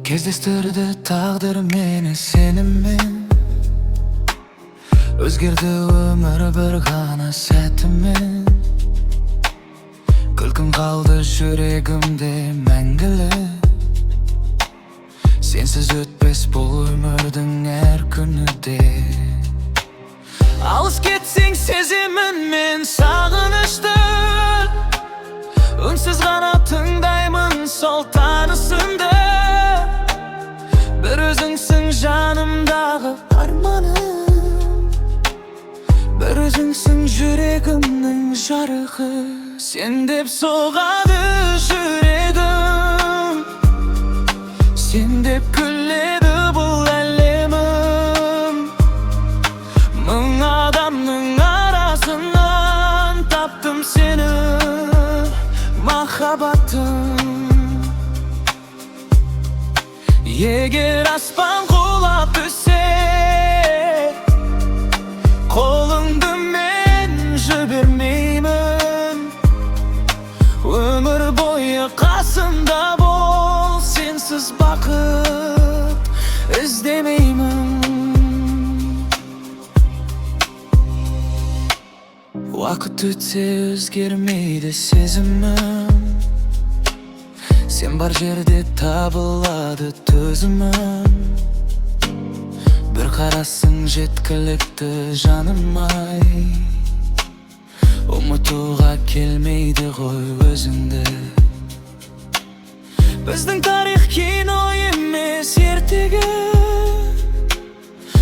Кездестірді тағдыр мені сенімен, өзгерді өмір бір ғана сәтімен. Күлкің қалды жүрегімде мәңгілік, сенсіз өтпес бұл өмірдің әр күні де. Алыс кетсең сеземін мен сағынышты, үнсіз ғана тыңдаймын сол танысыңды. Bir özüngsün жанымдағы арманым, bir özüngsün жүрегімнің жарығы. Sen деп соғады жүрегім, sen деп күледі бұл әлемім. Мың адамның арасынан таптым сені, махаббатым. Егер аспан құлап түссе, қолыңды мен жібермеймін. Өмір бойы қасымда бол, сенсіз бақыт іздемеймін. Уақыт өтсе өзгермейді сезімім, сен бар жерде табылады төзімім. Bir қарасың жеткілікті жаным-ай, ұмытуға келмейді ғой өзіңді. Біздің тарих кино емес ертегі,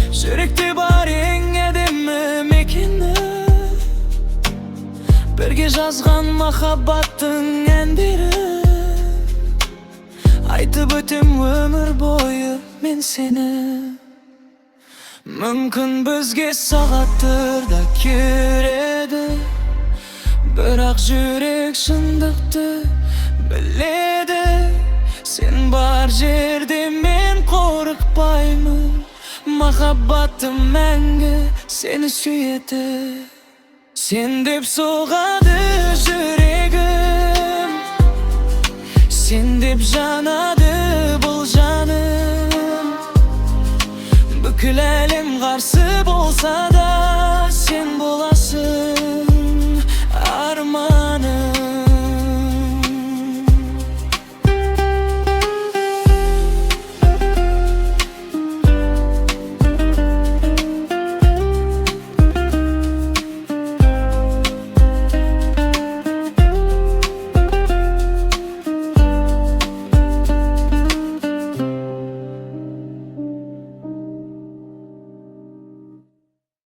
жүректе бар ең әдемі мекені. Бірге жазған махаббаттың әндері, айтып өтем өмір бойы мен сені. Мүмкін бізге сағаттар да кереді, бірақ жүрек шындықты біледі. Сен бар жерде мен қорықпаймын, махаббатым мәңгі сені сүйеді. Sen деп соғады жүрегім, sen деп жанады бұл жаным. Бүкіл әлем қарсы болса